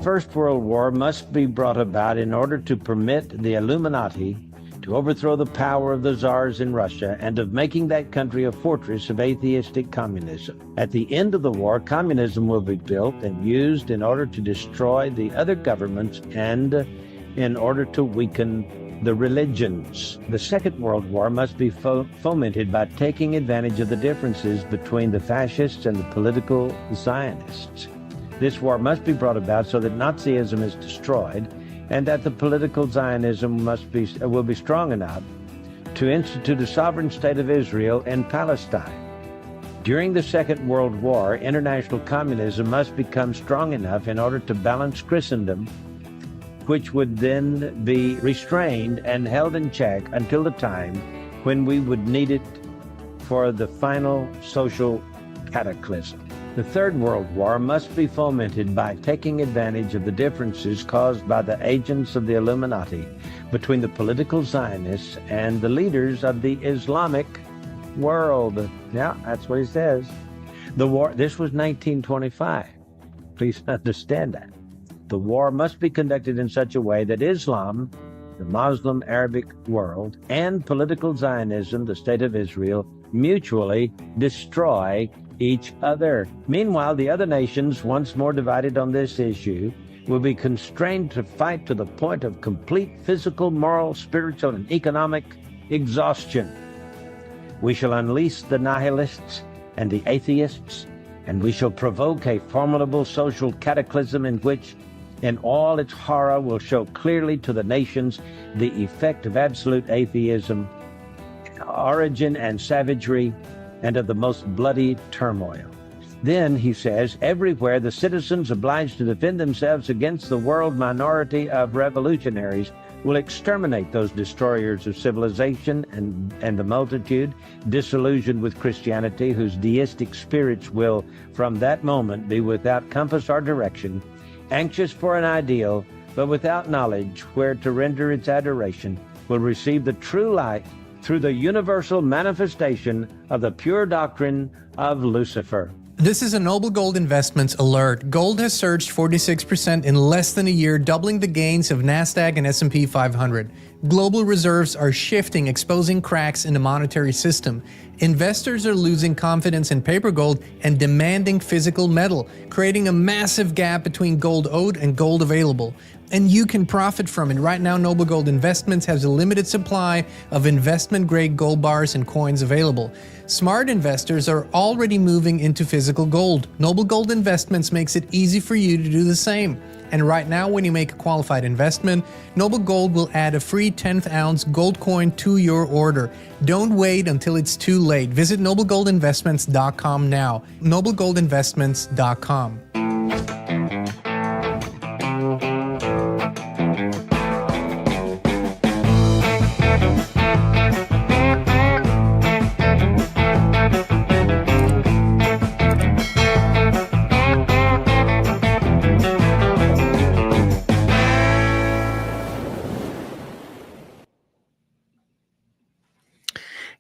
First World War must be brought about in order to permit the Illuminati to overthrow the power of the czars in Russia and of making that country a fortress of atheistic communism. At the end of the war, communism will be built and used in order to destroy the other governments and in order to weaken the religions. The Second World War must be fomented by taking advantage of the differences between the fascists and the political Zionists. This war must be brought about so that Nazism is destroyed and that the political Zionism will be strong enough to institute a sovereign state of Israel in Palestine. During the Second World War, international communism must become strong enough in order to balance Christendom, which would then be restrained and held in check until the time when we would need it for the final social cataclysm. The Third World War must be fomented by taking advantage of the differences caused by the agents of the Illuminati between the political Zionists and the leaders of the Islamic world. Yeah, that's what he says. The war, this was 1925. Please understand that. The war must be conducted in such a way that Islam, the Muslim Arabic world, and political Zionism, the State of Israel, mutually destroy each other. Meanwhile, the other nations, once more divided on this issue, will be constrained to fight to the point of complete physical, moral, spiritual, and economic exhaustion. We shall unleash the nihilists and the atheists, and we shall provoke a formidable social cataclysm in which, in all its horror, will show clearly to the nations the effect of absolute atheism, origin and savagery, and of the most bloody turmoil. Then, he says, everywhere the citizens obliged to defend themselves against the world minority of revolutionaries will exterminate those destroyers of civilization and the multitude, disillusioned with Christianity, whose deistic spirits will, from that moment, be without compass or direction, anxious for an ideal, but without knowledge where to render its adoration, will receive the true light through the universal manifestation of the pure doctrine of Lucifer. This is a Noble Gold Investments alert. Gold has surged 46% in less than a year, doubling the gains of NASDAQ and S&P 500. Global reserves are shifting, exposing cracks in the monetary system. Investors are losing confidence in paper gold and demanding physical metal, creating a massive gap between gold owed and gold available. And you can profit from it. Right now, Noble Gold Investments has a limited supply of investment-grade gold bars and coins available. Smart investors are already moving into physical gold. Noble Gold Investments makes it easy for you to do the same. And right now, when you make a qualified investment, Noble Gold will add a free 10th ounce gold coin to your order. Don't wait until it's too late. Visit noblegoldinvestments.com now. noblegoldinvestments.com.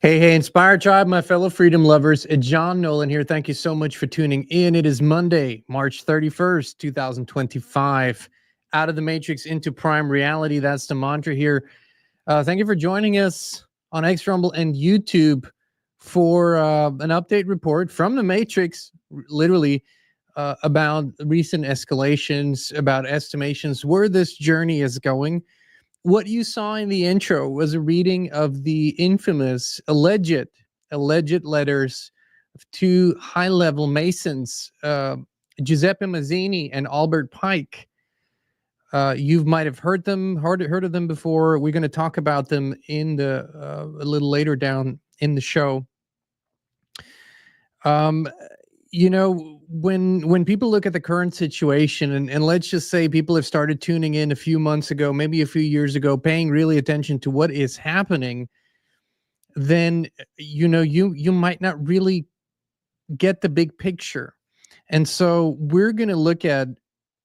Hey, Inspire Tribe, my fellow freedom lovers. John Nolan here. Thank you so much for tuning in. It is Monday, March 31st, 2025. Out of the Matrix into Prime Reality. That's the mantra here. Thank you for joining us on X, Rumble, and YouTube for an update report from the Matrix, literally, about recent escalations, about estimations, where this journey is going. What you saw in the intro was a reading of the infamous alleged letters of two high-level Masons, Giuseppe Mazzini and Albert Pike. You might have heard of them before. We're going to talk about them in the a little later down in the show. You know, when people look at the current situation, and let's just say people have started tuning in a few months ago, maybe a few years ago, paying really attention to what is happening, then, you know, you might not really get the big picture. And so we're going to look at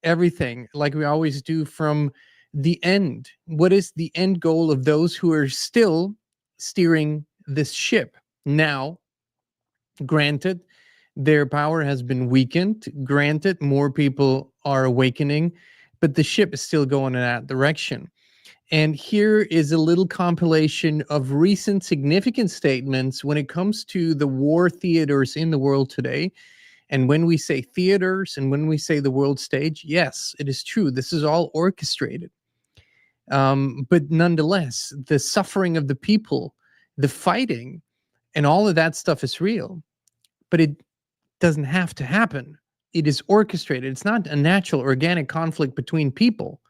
everything like we always do from the end. What is the end goal of those who are still steering this ship? Now, granted, their power has been weakened. Granted, more people are awakening. but the ship is still going in that direction. And here is a little compilation of recent significant statements when it comes to the war theaters in the world today. And when we say theaters and when we say the world stage, yes, it is true. This is all orchestrated. But nonetheless, the suffering of the people, the fighting, and all of that stuff is real. But it doesn't have to happen. It is orchestrated. It's not a natural, organic conflict between people.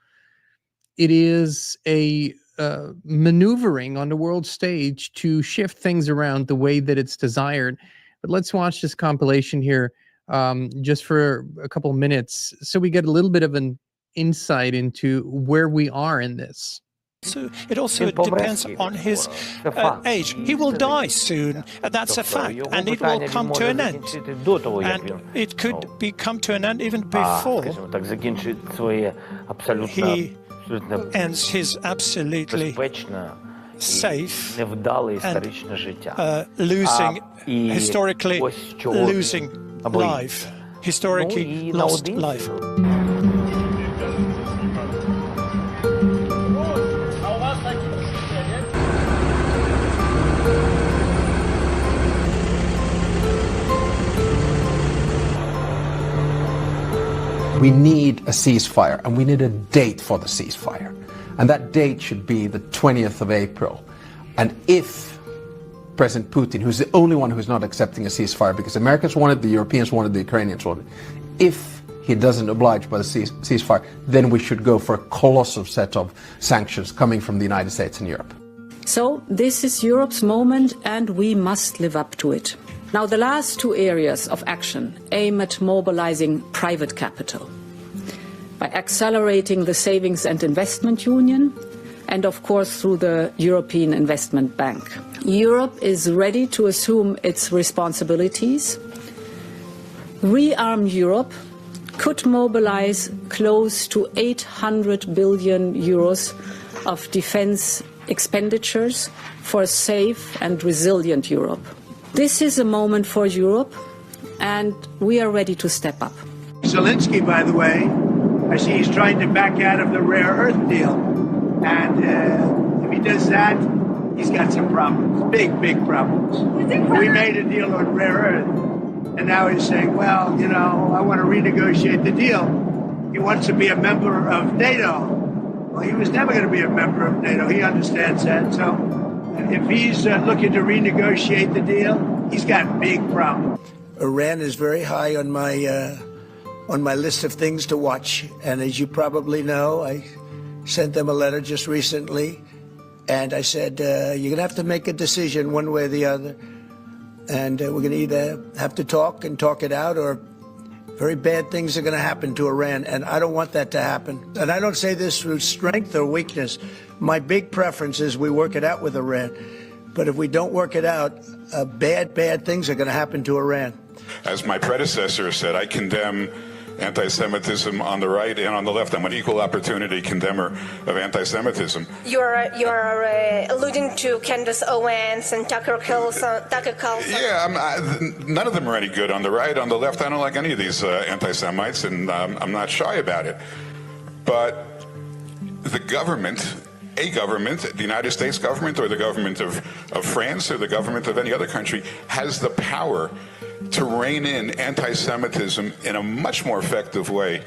It is a maneuvering on the world stage to shift things around the way that it's desired. But let's watch this compilation here just for a couple of minutes so we get a little bit of an insight into where we are in this. So it also depends on his age. He will die soon, and that's a fact, and it will come to an end. And it could come to an end even before he ends his absolutely safe and historically losing life, historically lost life. We need a ceasefire, and we need a date for the ceasefire. And that date should be the 20th of April. And if President Putin, who's the only one who's not accepting a ceasefire, because Americans wanted, the Europeans wanted, the Ukrainians wanted, if he doesn't oblige by the ceasefire, then we should go for a colossal set of sanctions coming from the United States and Europe. So this is Europe's moment, and we must live up to it. Now, the last two areas of action aim at mobilizing private capital by accelerating the Savings and Investment Union and, of course, through the European Investment Bank. Europe is ready to assume its responsibilities. Rearm Europe could mobilize close to 800 billion euros of defense expenditures for a safe and resilient Europe. This is a moment for Europe, and we are ready to step up. Zelensky, by the way, I see he's trying to back out of the rare earth deal. And if he does that, he's got some problems, big, big problems. We made a deal on rare earth, and now he's saying, well, you know, I want to renegotiate the deal. He wants to be a member of NATO. Well, he was never going to be a member of NATO. He understands that. So if he's looking to renegotiate the deal, he's got big problems. Iran is very high on my list of things to watch. And as you probably know, I sent them a letter just recently. And I said, you're going to have to make a decision one way or the other. And we're going to either have to talk and talk it out, or very bad things are going to happen to Iran. And I don't want that to happen. And I don't say this through strength or weakness. My big preference is we work it out with Iran. But if we don't work it out, bad things are going to happen to Iran. As my predecessor said, I condemn anti-Semitism on the right and on the left. I'm an equal opportunity condemner of anti-Semitism. You're alluding to Candace Owens and Tucker Carlson. Yeah, none of them are any good on the right. On the left, I don't like any of these anti-Semites, and I'm not shy about it. But the government, the United States government, or the government of France, or the government of any other country, has the power to rein in anti-Semitism in a much more effective way.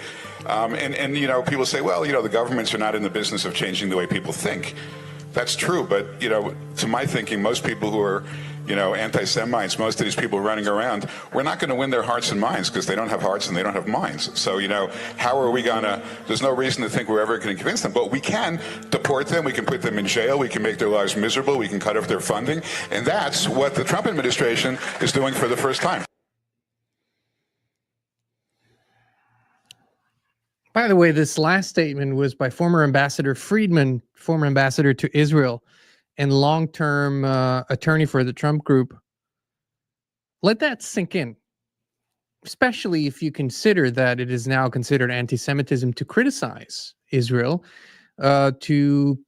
And you know, people say, well, you know, the governments are not in the business of changing the way people think. That's true, but, you know, to my thinking, most people who are, you know, anti-Semites, most of these people running around, we're not going to win their hearts and minds, because they don't have hearts and they don't have minds. So, you know, how are we going to, there's no reason to think we're ever going to convince them, but we can deport them, we can put them in jail, we can make their lives miserable, we can cut off their funding, and that's what the Trump administration is doing for the first time. By the way, this last statement was by former Ambassador Friedman, former ambassador to Israel and long-term attorney for the Trump group. Let that sink in, especially if you consider that it is now considered anti-Semitism to criticize Israel, to,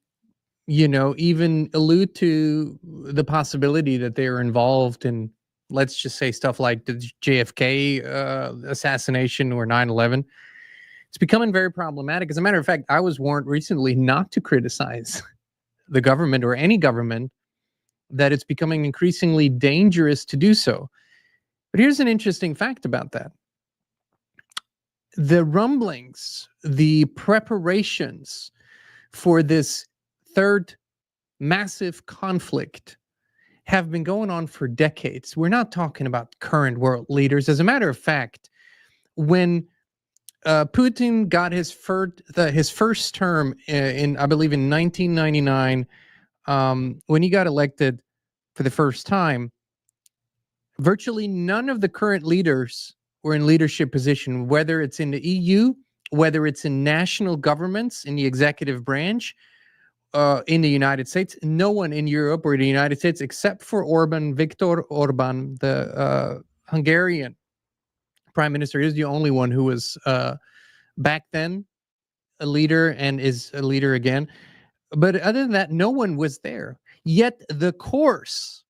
you know, even allude to the possibility that they are involved in, let's just say, stuff like the JFK assassination or 9/11. It's becoming very problematic. As a matter of fact, I was warned recently not to criticize the government or any government, that it's becoming increasingly dangerous to do so. But here's an interesting fact about that. The rumblings, the preparations for this third massive conflict have been going on for decades. We're not talking about current world leaders. As a matter of fact, when Putin got his first term in I believe in 1999, when he got elected for the first time, virtually none of the current leaders were in leadership position, whether it's in the EU, whether it's in national governments, in the executive branch, in the United States. No one in Europe or the United States, except for Viktor Orban, the Hungarian prime minister, is the only one who was back then a leader and is a leader again. But other than that, no one was there. Yet the course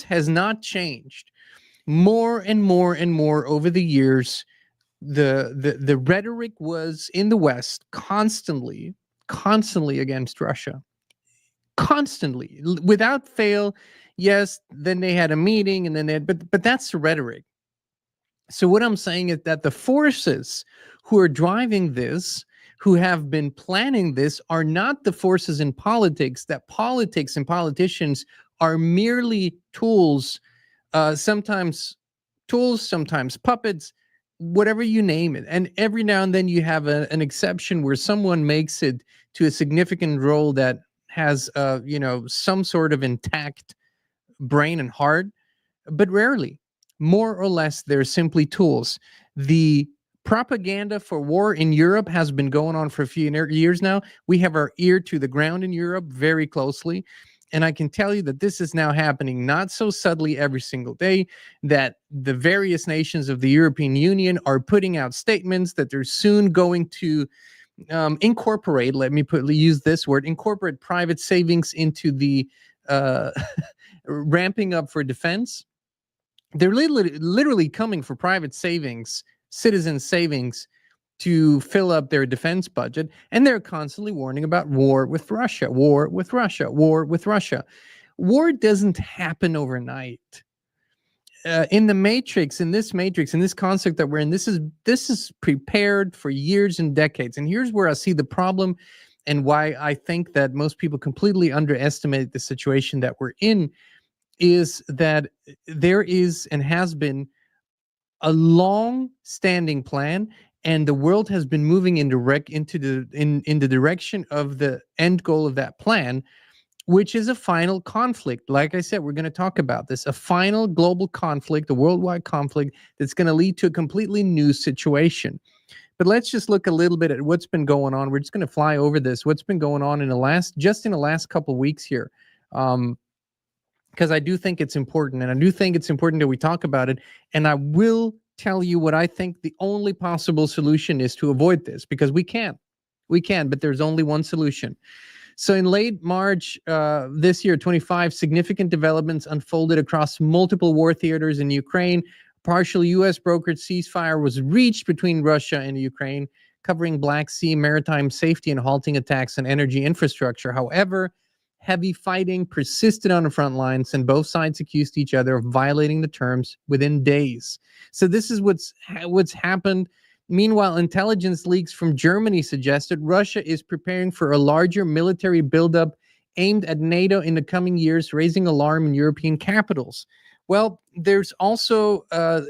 has not changed. More and more and more over the years, the rhetoric was in the West constantly against Russia. Constantly, without fail. Yes, then they had a meeting and then they had, but that's the rhetoric. So what I'm saying is that the forces who are driving this, who have been planning this, are not the forces in politics. That politics and politicians are merely tools, sometimes puppets, whatever you name it. And every now and then you have an exception where someone makes it to a significant role that has, some sort of intact brain and heart, but rarely. More or less, they're simply tools. The propaganda for war in Europe has been going on for a few years now. We have our ear to the ground in Europe very closely. And I can tell you that this is now happening not so subtly every single day, that the various nations of the European Union are putting out statements that they're soon going to incorporate, use this word, incorporate private savings into the ramping up for defense. They're literally coming for private savings, citizen savings, to fill up their defense budget, and they're constantly warning about war with Russia, war with Russia, war with Russia. War doesn't happen overnight. In this matrix, in this concept that we're in, this is prepared for years and decades. And here's where I see the problem, and why I think that most people completely underestimate the situation that we're in, is that there is and has been a long-standing plan, and the world has been moving in the direction of the end goal of that plan, which is a final conflict. Like I said, we're going to talk about this, a final global conflict, a worldwide conflict that's going to lead to a completely new situation. But let's just look a little bit at what's been going on. We're just going to fly over this. What's been going on in the last couple of weeks here. Because I do think it's important, and I do think it's important that we talk about it. And I will tell you what I think the only possible solution is to avoid this, because we can, but there's only one solution. So in late March this year, 25, significant developments unfolded across multiple war theaters in Ukraine. Partial U.S. brokered ceasefire was reached between Russia and Ukraine, covering Black Sea maritime safety and halting attacks on energy infrastructure. However, heavy fighting persisted on the front lines, and both sides accused each other of violating the terms within days. So this is what's happened. Meanwhile, intelligence leaks from Germany suggested Russia is preparing for a larger military buildup aimed at NATO in the coming years, raising alarm in European capitals. Well, there's also, a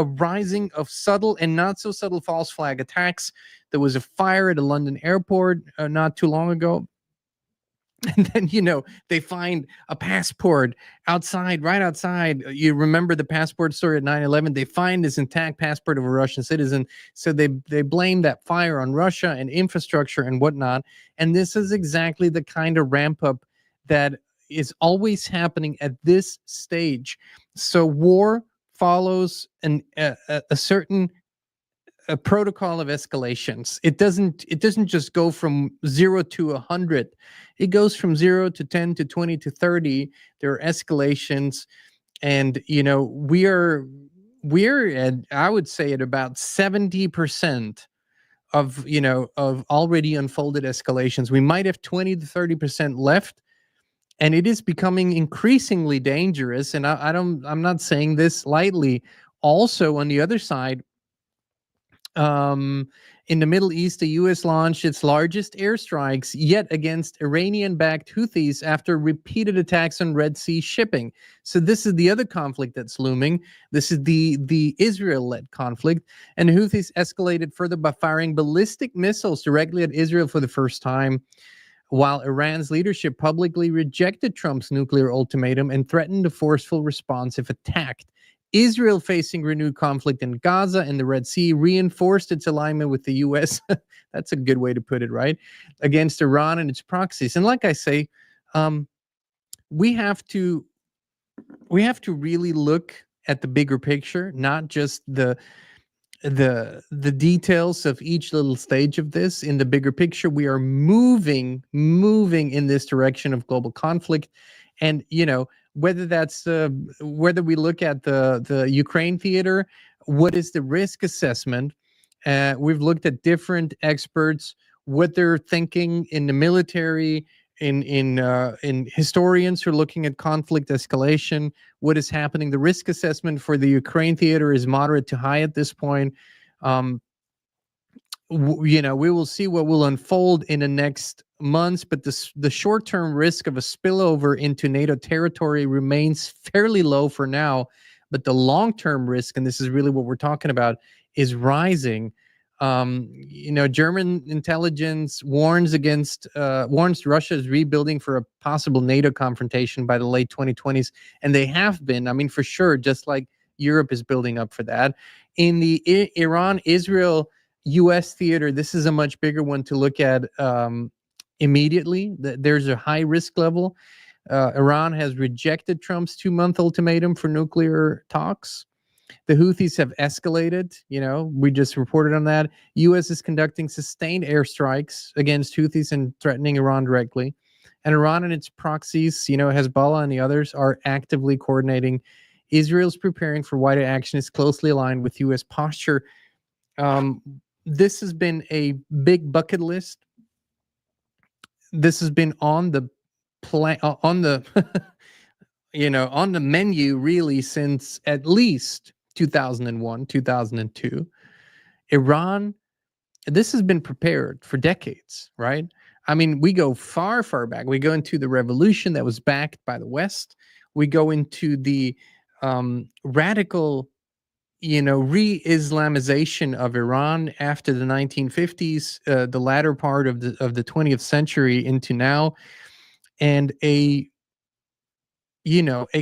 rising of subtle and not so subtle false flag attacks. There was a fire at a London airport not too long ago. And then, they find a passport right outside. You remember the passport story at 9/11? They find this intact passport of a Russian citizen. So they blame that fire on Russia and infrastructure and whatnot. And this is exactly the kind of ramp up that is always happening at this stage. So war follows a certain a protocol of escalations. It doesn't just go from 0 to 100. It goes from 0 to 10 to 20 to 30. There are escalations, and we are we're at, I would say, at about 70% of already unfolded escalations. We might have 20 to 30% left, and it is becoming increasingly dangerous. And I'm not saying this lightly. Also, on the other side, in the Middle East, the U.S. launched its largest airstrikes yet against Iranian-backed Houthis after repeated attacks on Red Sea shipping. So this is the other conflict that's looming. This is the Israel-led conflict, and the Houthis escalated further by firing ballistic missiles directly at Israel for the first time, while Iran's leadership publicly rejected Trump's nuclear ultimatum and threatened a forceful response if attacked. Israel, facing renewed conflict in Gaza and the Red Sea, reinforced its alignment with the U.S. That's a good way to put it, right? Against Iran and its proxies. And like I say, we have to really look at the bigger picture, not just the details of each little stage of this. In the bigger picture, we are moving in this direction of global conflict. And whether that's whether we look at the Ukraine theater, what is the risk assessment? We've looked at different experts, what they're thinking in the military, in historians who are looking at conflict escalation, what is happening. The risk assessment for the Ukraine theater is moderate to high at this point. We will see what will unfold in the next months, but the short-term risk of a spillover into NATO territory remains fairly low for now. But the long-term risk, and this is really what we're talking about, is rising. German intelligence warns Russia's rebuilding for a possible NATO confrontation by the late 2020s, and they have been. I mean, for sure, just like Europe is building up for that. In the Iran-Israel U.S. theater, this is a much bigger one to look at immediately. There's a high risk level. Iran has rejected Trump's 2-month ultimatum for nuclear talks. The Houthis have escalated. We just reported on that. U.S. is conducting sustained airstrikes against Houthis and threatening Iran directly. And Iran and its proxies, Hezbollah and the others, are actively coordinating. Israel's preparing for wider action, is closely aligned with U.S. posture. This has been a big bucket list. This has been on the on the on the menu really since at least 2001, 2002. Iran, this has been prepared for decades, right? I mean, we go far, far back. We go into the revolution that was backed by the West. We go into the radical re-Islamization of Iran after the 1950s, the latter part of the 20th century into now, and a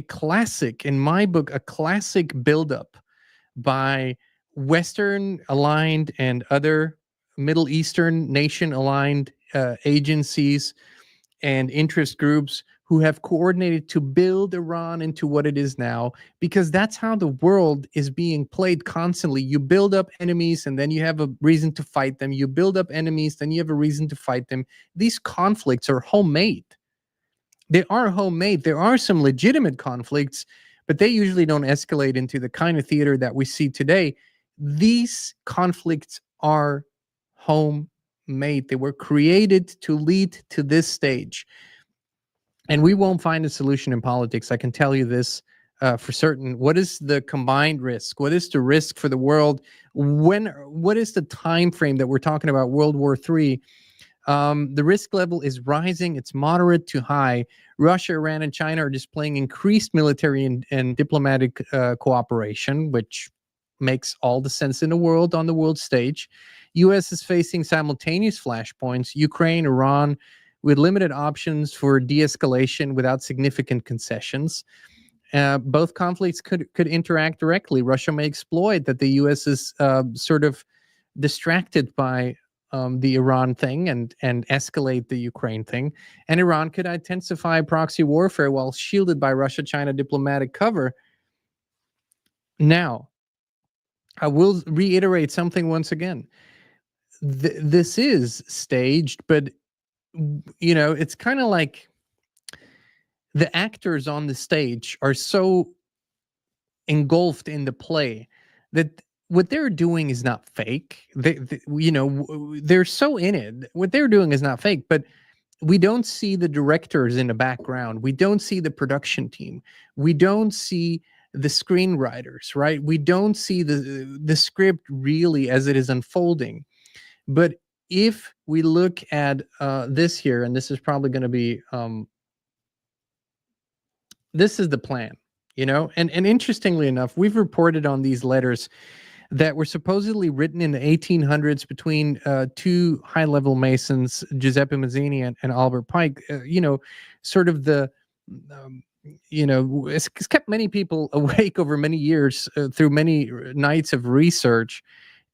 classic, in my book, a classic buildup by Western aligned and other Middle Eastern nation aligned agencies and interest groups who have coordinated to build Iran into what it is now, because that's how the world is being played constantly. You build up enemies and then you have a reason to fight them. You build up enemies, then you have a reason to fight them. These conflicts are homemade. They are homemade. There are some legitimate conflicts, but they usually don't escalate into the kind of theater that we see today. These conflicts are homemade. They were created to lead to this stage. And we won't find a solution in politics. I can tell you this for certain. What is the combined risk? What is the risk for the world? What is the time frame that we're talking about? World War III. The risk level is rising. It's moderate to high. Russia, Iran, and China are displaying increased military and diplomatic cooperation, which makes all the sense in the world on the world stage. U.S. is facing simultaneous flashpoints. Ukraine, Iran, with limited options for de-escalation without significant concessions. Both conflicts could interact directly. Russia may exploit that the U.S. is sort of distracted by the Iran thing and escalate the Ukraine thing. And Iran could intensify proxy warfare while shielded by Russia-China diplomatic cover. Now, I will reiterate something once again. This is staged, but it's kind of like the actors on the stage are so engulfed in the play, that what they're doing is not fake. They're so in it. What they're doing is not fake, but we don't see the directors in the background. We don't see the production team. We don't see the screenwriters, right? We don't see the script really as it is unfolding. But if we look at this here, and this is probably going to be, this is the plan, and interestingly enough, we've reported on these letters that were supposedly written in the 1800s between two high-level Masons, Giuseppe Mazzini and Albert Pike. Sort of the, it's kept many people awake over many years through many nights of research.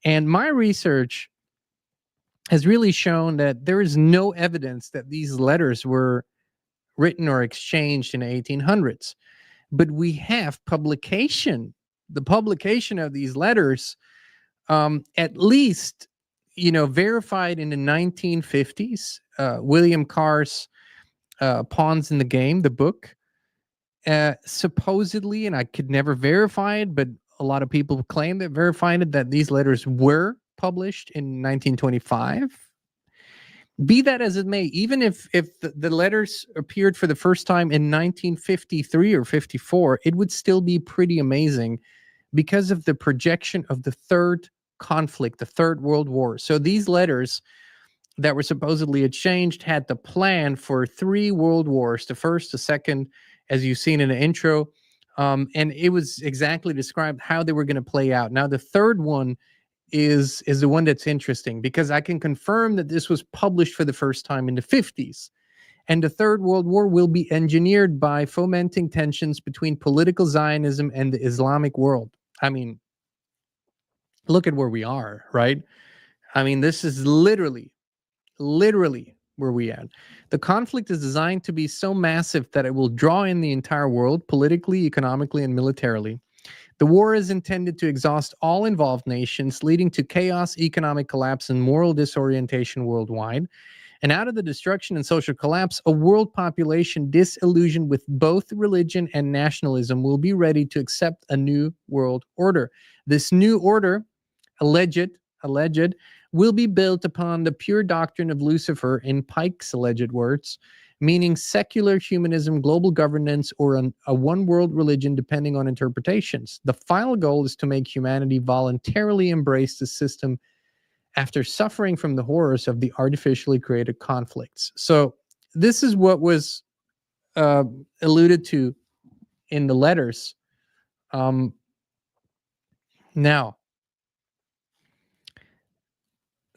And my research has really shown that there is no evidence that these letters were written or exchanged in the 1800s. But we have the publication of these letters, at least, verified in the 1950s. William Carr's Pawns in the Game, the book, supposedly, and I could never verify it, but a lot of people claim that verified it, that these letters were published in 1925. Be that as it may, even if the letters appeared for the first time in 1953 or 54, it would still be pretty amazing because of the projection of the third conflict, the Third World War. So these letters that were supposedly exchanged had the plan for 3 world wars, the first, the second, as you've seen in the intro, and it was exactly described how they were going to play out. Now, the third one is the one that's interesting, because I can confirm that this was published for the first time in the 50s. And the Third World War will be engineered by fomenting tensions between political Zionism and the Islamic world. I mean, look at where we are, right? I mean, this is literally where we are. The conflict is designed to be so massive that it will draw in the entire world, politically, economically, and militarily. The war is intended to exhaust all involved nations, leading to chaos, economic collapse, and moral disorientation worldwide. And out of the destruction and social collapse, a world population disillusioned with both religion and nationalism will be ready to accept a new world order. This new order, alleged, will be built upon the pure doctrine of Lucifer, in Pike's alleged words, meaning secular humanism, global governance, or a one-world religion, depending on interpretations. The final goal is to make humanity voluntarily embrace the system after suffering from the horrors of the artificially created conflicts. So this is what was alluded to in the letters. Now,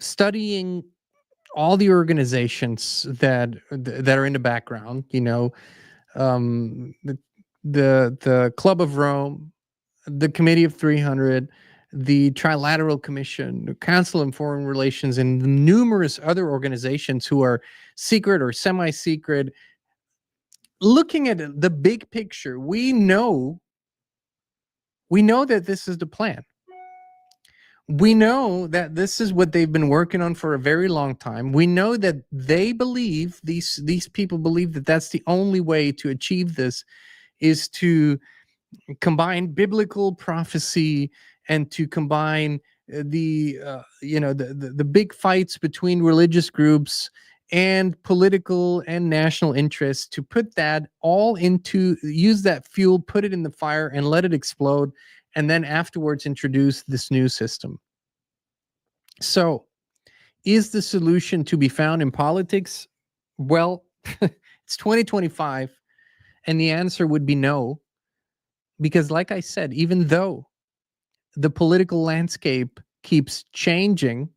studying all the organizations that are in the background, the Club of Rome, the Committee of 300, the Trilateral Commission, the Council on Foreign Relations, and the numerous other organizations who are secret or semi-secret. Looking at the big picture, we know that this is the plan. We know that this is what they've been working on for a very long time. We know that they believe, these people believe, that that's the only way to achieve this, is to combine biblical prophecy and to combine the big fights between religious groups and political and national interests, to put that all into, use that fuel, put it in the fire and let it explode, and then afterwards introduce this new system. So, is the solution to be found in politics? Well, it's 2025, and the answer would be no. Because like I said, even though the political landscape keeps changing,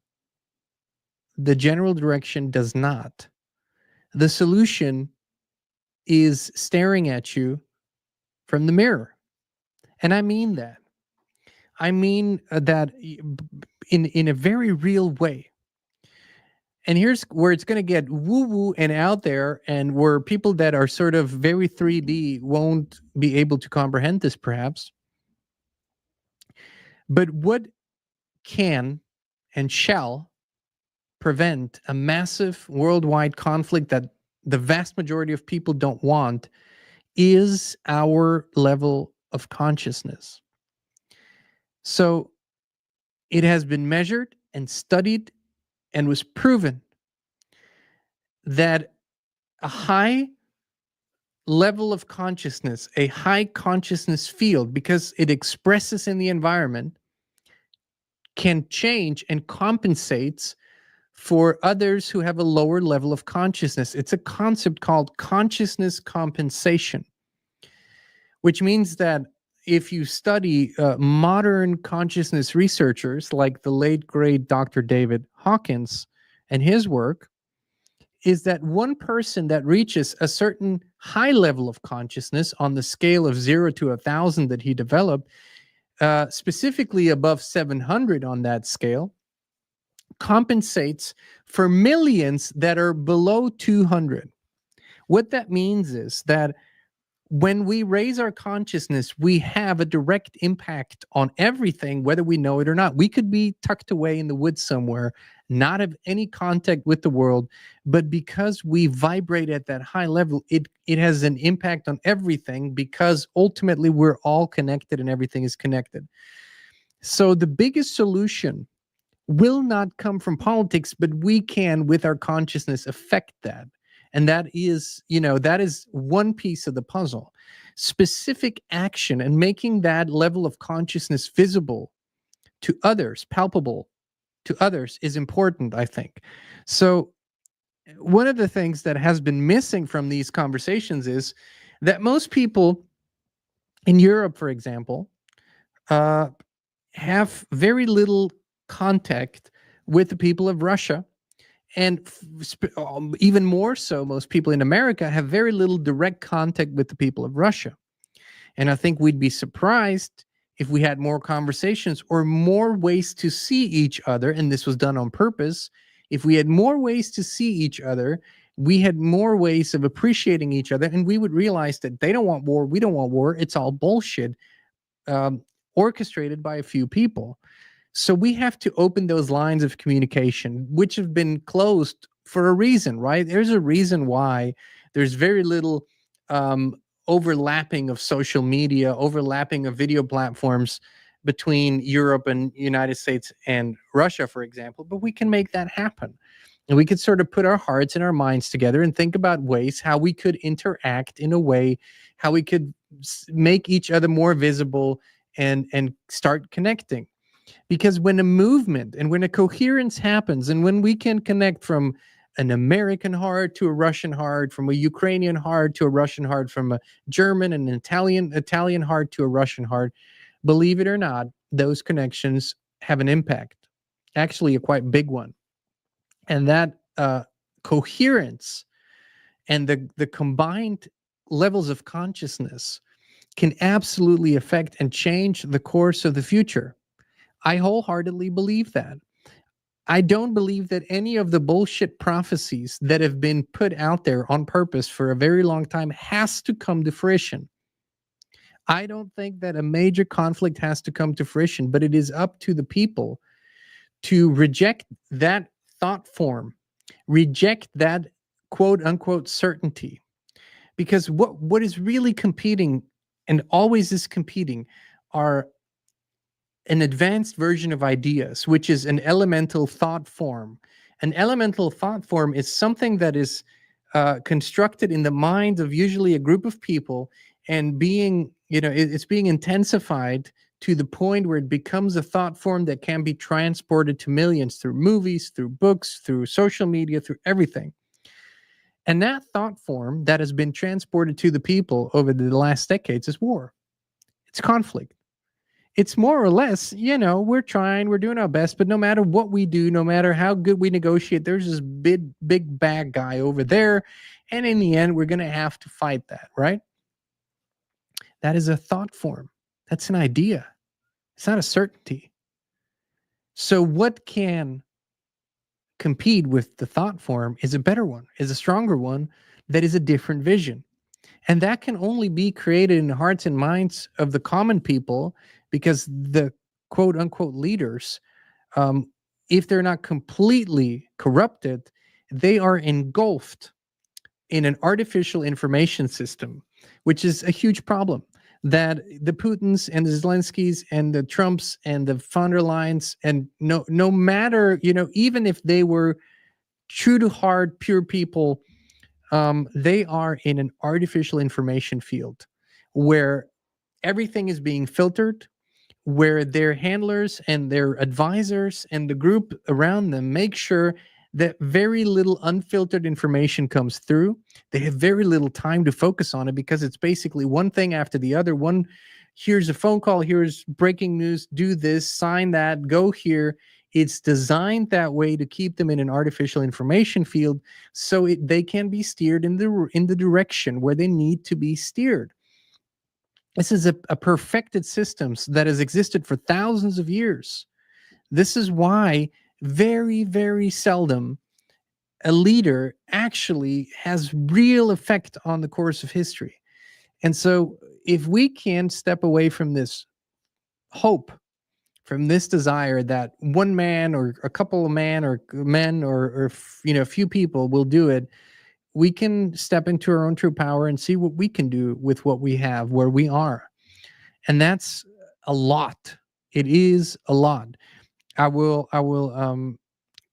the general direction does not. The solution is staring at you from the mirror. And I mean that. I mean that in a very real way. And here's where it's going to get woo-woo and out there, and where people that are sort of very 3D won't be able to comprehend this, perhaps. But what can and shall prevent a massive worldwide conflict that the vast majority of people don't want is our level of consciousness. So it has been measured and studied and was proven that a high level of consciousness, a high consciousness field, because it expresses in the environment, can change and compensates for others who have a lower level of consciousness. It's a concept called consciousness compensation, which means that if you study modern consciousness researchers like the late great Dr. David Hawkins and his work, is that one person that reaches a certain high level of consciousness on the scale of 0 to 1,000 that he developed, specifically above 700 on that scale, compensates for millions that are below 200. What that means is that when we raise our consciousness, we have a direct impact on everything, whether we know it or not. We could be tucked away in the woods somewhere, not have any contact with the world, but because we vibrate at that high level, it has an impact on everything, because ultimately we're all connected and everything is connected. So the biggest solution will not come from politics, but we can, with our consciousness, affect that. And that is, that is one piece of the puzzle. Specific action and making that level of consciousness visible to others, palpable to others, is important, I think. So one of the things that has been missing from these conversations is that most people in Europe, for example, have very little contact with the people of Russia. And even more so, most people in America have very little direct contact with the people of Russia. And I think we'd be surprised if we had more conversations or more ways to see each other, and this was done on purpose. If we had more ways to see each other, we had more ways of appreciating each other, and we would realize that they don't want war, we don't want war, it's all bullshit, orchestrated by a few people. So we have to open those lines of communication, which have been closed for a reason, right? There's a reason why there's very little overlapping of social media, overlapping of video platforms between Europe and United States and Russia, for example. But we can make that happen. And we could sort of put our hearts and our minds together and think about ways how we could interact in a way, how we could make each other more visible and start connecting. Because when a movement and when a coherence happens, and when we can connect from an American heart to a Russian heart, from a Ukrainian heart to a Russian heart, from a German and Italian heart to a Russian heart, believe it or not, those connections have an impact, actually a quite big one. And that coherence and the combined levels of consciousness can absolutely affect and change the course of the future. I wholeheartedly believe that. I don't believe that any of the bullshit prophecies that have been put out there on purpose for a very long time has to come to fruition. I don't think that a major conflict has to come to fruition, but it is up to the people to reject that thought form, reject that quote unquote certainty. Because what is really competing, and always is competing, are an advanced version of ideas, which is an elemental thought form. An elemental thought form is something that is constructed in the mind of usually a group of people, and it's being intensified to the point where it becomes a thought form that can be transported to millions through movies, through books, through social media, through everything. And that thought form that has been transported to the people over the last decades is war. It's conflict. It's more or less, we're trying, we're doing our best, but no matter what we do, no matter how good we negotiate, there's this big bad guy over there. And in the end, we're going to have to fight that, right? That is a thought form. That's an idea. It's not a certainty. So what can compete with the thought form is a better one, is a stronger one, that is a different vision. And that can only be created in the hearts and minds of the common people, because the quote unquote leaders, if they're not completely corrupted, they are engulfed in an artificial information system, which is a huge problem. that the Putins and the Zelenskys and the Trumps and the von der Leyens, and no matter, even if they were true to heart, pure people, they are in an artificial information field where everything is being filtered, where their handlers and their advisors and the group around them make sure that very little unfiltered information comes through. They have very little time to focus on it because it's basically one thing after the other. Here's a phone call, here's breaking news, do this, sign that, go here. It's designed that way to keep them in an artificial information field so they can be steered in the direction where they need to be steered. This is a perfected system that has existed for thousands of years. This is why very, very seldom a leader actually has real effect on the course of history. And so if we can step away from this hope, from this desire that one man or a couple of men or a few people will do it, we can step into our own true power and see what we can do with what we have where we are. And that's a lot. It is a lot. I will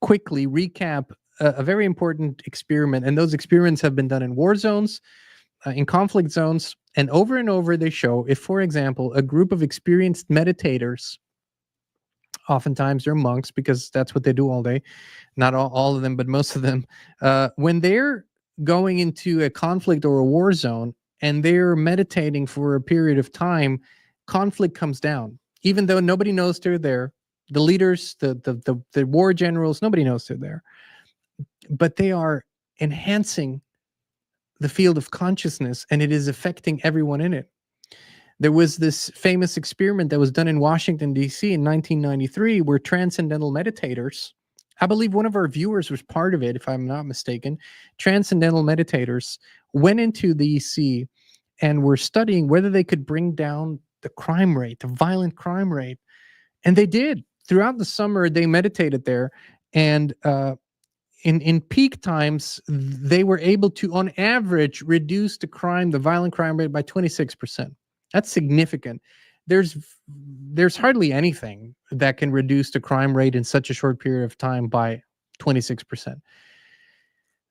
quickly recap a very important experiment, and those experiments have been done in war zones, in conflict zones, and over they show if, for example, a group of experienced meditators, oftentimes they're monks because that's what they do all day, not all of them, but most of them, when they're going into a conflict or a war zone and they're meditating for a period of time, conflict comes down, even though nobody knows they're there. The leaders, the war generals, nobody knows they're there. But they are enhancing the field of consciousness, and it is affecting everyone in it. There was this famous experiment that was done in Washington, D.C. in 1993, where transcendental meditators, I believe one of our viewers was part of it, if I'm not mistaken, transcendental meditators went into the D.C. and were studying whether they could bring down the crime rate, the violent crime rate. And they did. Throughout the summer, they meditated there. And in peak times, they were able to, on average, reduce the violent crime rate by 26%. That's significant. There's hardly anything that can reduce the crime rate in such a short period of time by 26%.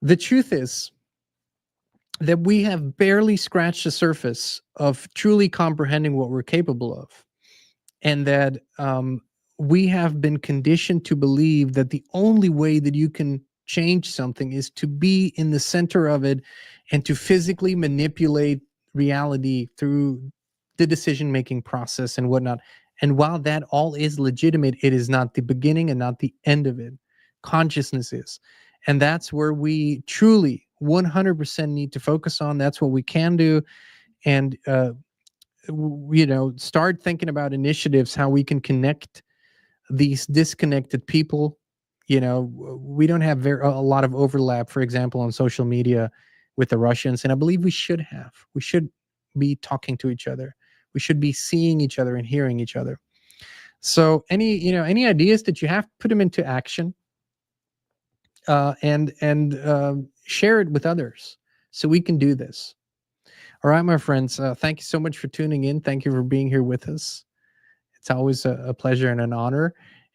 The truth is that we have barely scratched the surface of truly comprehending what we're capable of. And that we have been conditioned to believe that the only way that you can change something is to be in the center of it and to physically manipulate reality through the decision-making process and whatnot. And while that all is legitimate, it is not the beginning and not the end of it. Consciousness is. And that's where we truly 100% need to focus on. That's what we can do. And, start thinking about initiatives, how we can connect these disconnected people. We don't have a lot of overlap, for example, on social media with the Russians. And I believe we should have. We should be talking to each other. We should be seeing each other and hearing each other. So any ideas that you have, put them into action, and share it with others so we can do this. All right, my friends, thank you so much for tuning in. Thank you for being here with us. It's always a pleasure and an honor.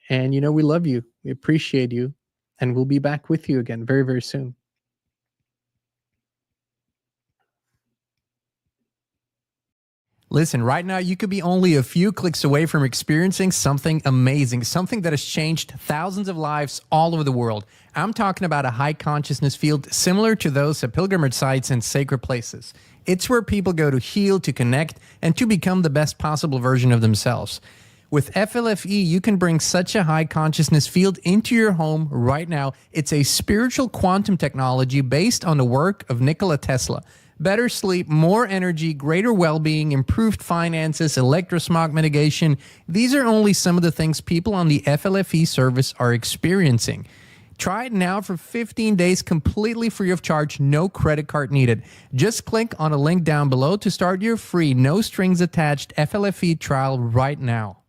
And, we love you. We appreciate you. And we'll be back with you again very, very soon. Listen, right now, you could be only a few clicks away from experiencing something amazing, something that has changed thousands of lives all over the world. I'm talking about a high consciousness field similar to those at pilgrimage sites and sacred places. It's where people go to heal, to connect, and to become the best possible version of themselves. With FLFE, you can bring such a high consciousness field into your home right now. It's a spiritual quantum technology based on the work of Nikola Tesla. Better sleep, more energy, greater well-being, improved finances, electrosmog mitigation. These are only some of the things people on the FLFE service are experiencing. Try it now for 15 days completely free of charge, no credit card needed. Just click on a link down below to start your free, no strings attached FLFE trial right now.